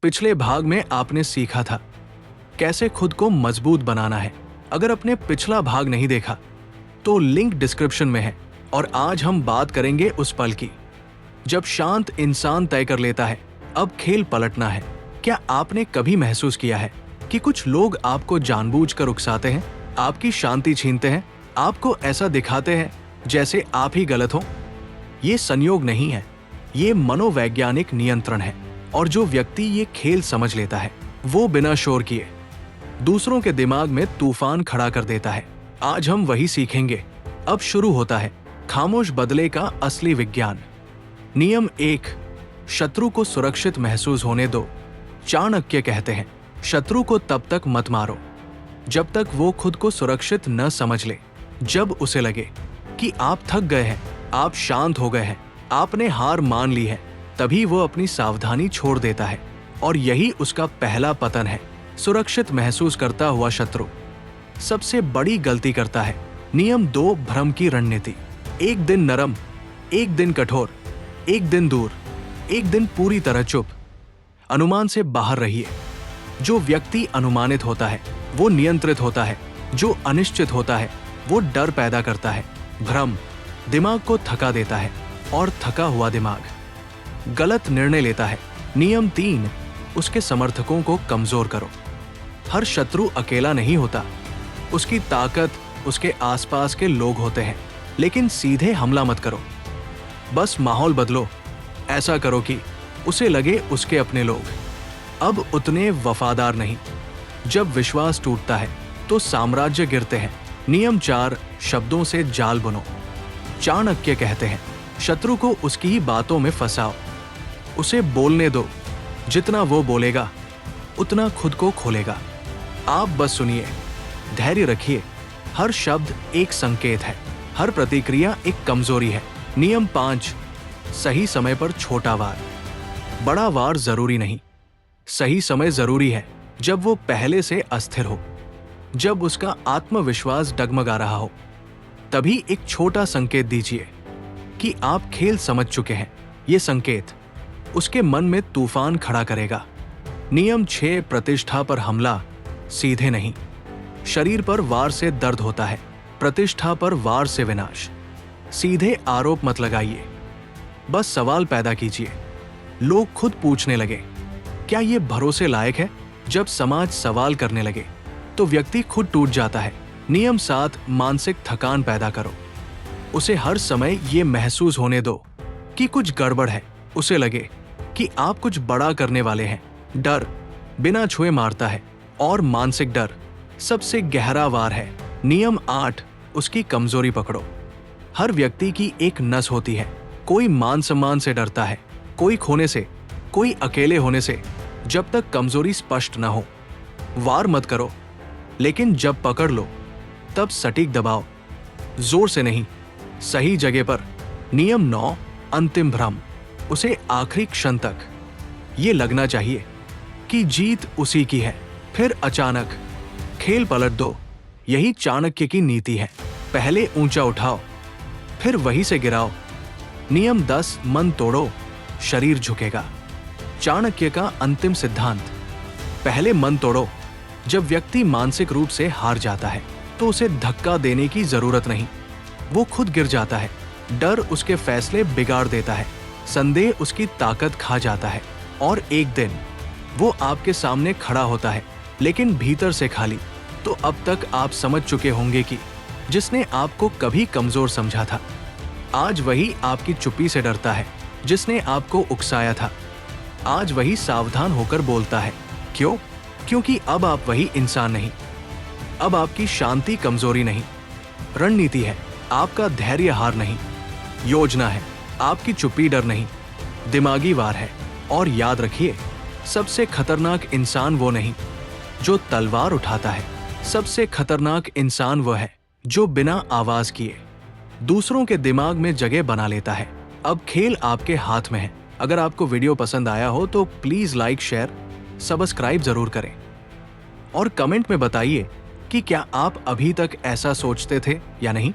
पिछले भाग में आपने सीखा था कैसे खुद को मजबूत बनाना है। अगर आपने पिछला भाग नहीं देखा तो लिंक डिस्क्रिप्शन में है। और आज हम बात करेंगे उस पल की जब शांत इंसान तय कर लेता है अब खेल पलटना है। क्या आपने कभी महसूस किया है कि कुछ लोग आपको जानबूझकर उकसाते हैं, आपकी शांति छीनते हैं, आपको ऐसा दिखाते हैं जैसे आप ही गलत हो? ये संयोग नहीं है, ये मनोवैज्ञानिक नियंत्रण है। और जो व्यक्ति ये खेल समझ लेता है वो बिना शोर किए दूसरों के दिमाग में तूफान खड़ा कर देता है। आज हम वही सीखेंगे। अब शुरू होता है खामोश बदले का असली विज्ञान। नियम 1, शत्रु को सुरक्षित महसूस होने दो। चाणक्य कहते हैं, शत्रु को तब तक मत मारो जब तक वो खुद को सुरक्षित न समझ ले। जब उसे लगे कि आप थक गए हैं, आप शांत हो गए हैं, आपने हार मान ली है, तभी वो अपनी सावधानी छोड़ देता है। और यही उसका पहला पतन है। सुरक्षित महसूस करता हुआ शत्रु सबसे बड़ी गलती करता है। नियम 2, भ्रम की रणनीति। एक दिन नरम, एक दिन कठोर, एक दिन दूर, एक दिन पूरी तरह चुप। अनुमान से बाहर रहिए। जो व्यक्ति अनुमानित होता है वो नियंत्रित होता है, जो अनिश्चित होता है वो डर पैदा करता है। भ्रम दिमाग को थका देता है और थका हुआ दिमाग गलत निर्णय लेता है। नियम 3, उसके समर्थकों को कमजोर करो। हर शत्रु अकेला नहीं होता, उसकी ताकत उसके आसपास के लोग होते हैं। लेकिन सीधे हमला मत करो, बस माहौल बदलो। ऐसा करो कि उसे लगे उसके अपने लोग अब उतने वफादार नहीं। जब विश्वास टूटता है तो साम्राज्य गिरते हैं। नियम 4, शब्दों से जाल बुनो। चाणक्य कहते हैं, शत्रु को उसकी ही बातों में फंसाओ। उसे बोलने दो, जितना वो बोलेगा उतना खुद को खोलेगा। आप बस सुनिए, धैर्य रखिए। हर शब्द एक संकेत है, हर प्रतिक्रिया एक कमजोरी है। नियम 5, सही समय पर छोटा वार। बड़ा वार जरूरी नहीं, सही समय जरूरी है। जब वो पहले से अस्थिर हो, जब उसका आत्मविश्वास डगमगा रहा हो, तभी एक छोटा संकेत दीजिए कि आप खेल समझ चुके हैं। ये संकेत उसके मन में तूफान खड़ा करेगा। नियम 6, प्रतिष्ठा पर हमला, सीधे नहीं। शरीर पर वार से दर्द होता है, प्रतिष्ठा पर वार से विनाश। सीधे आरोप मत लगाइए, बस सवाल पैदा कीजिए। लोग खुद पूछने लगे, क्या ये भरोसे लायक है? जब समाज सवाल करने लगे तो व्यक्ति खुद टूट जाता है। नियम 7, मानसिक थकान पैदा करो। उसे हर समय ये महसूस होने दो कि कुछ गड़बड़ है। उसे लगे कि आप कुछ बड़ा करने वाले हैं। डर बिना छुए मारता है और मानसिक डर सबसे गहरा वार है। नियम 8, उसकी कमजोरी पकड़ो। हर व्यक्ति की एक नस होती है। कोई मान सम्मान से डरता है, कोई खोने से, कोई अकेले होने से। जब तक कमजोरी स्पष्ट न हो वार मत करो, लेकिन जब पकड़ लो तब सटीक दबाओ, जोर से नहीं, सही जगह पर। नियम 9, अंतिम भ्रम। उसे आखिरी क्षण तक ये लगना चाहिए कि जीत उसी की है। फिर अचानक खेल पलट दो। यही चाणक्य की नीति है। पहले ऊंचा उठाओ, फिर वहीं से गिराओ। नियम 10, मन तोड़ो, शरीर झुकेगा। चाणक्य का अंतिम सिद्धांत, पहले मन तोड़ो। जब व्यक्ति मानसिक रूप से हार जाता है तो उसे धक्का देने की जरूरत नहीं, वो खुद गिर जाता है। डर उसके फैसले बिगाड़ देता है, संदेह उसकी ताकत खा जाता है, और एक दिन वो आपके सामने खड़ा होता है, लेकिन भीतर से खाली। तो अब तक आप समझ चुके होंगे कि जिसने आपको कभी कमजोर समझा था, आज वही आपकी चुप्पी से डरता है। जिसने आपको उकसाया था, आज वही सावधान होकर बोलता है। क्यों? क्योंकि अब आप वही इंसान नहीं। अब आपकी शांति कमजोरी नहीं, रणनीति है। आपका धैर्य हार नहीं, योजना है। आपकी चुप्पी डर नहीं, दिमागी वार है। और याद रखिए, सबसे खतरनाक इंसान वो नहीं जो तलवार उठाता है, सबसे खतरनाक इंसान वो है जो बिना आवाज किए दूसरों के दिमाग में जगह बना लेता है। अब खेल आपके हाथ में है। अगर आपको वीडियो पसंद आया हो तो प्लीज लाइक, शेयर, सब्सक्राइब जरूर करें और कमेंट में बताइए कि क्या आप अभी तक ऐसा सोचते थे या नहीं।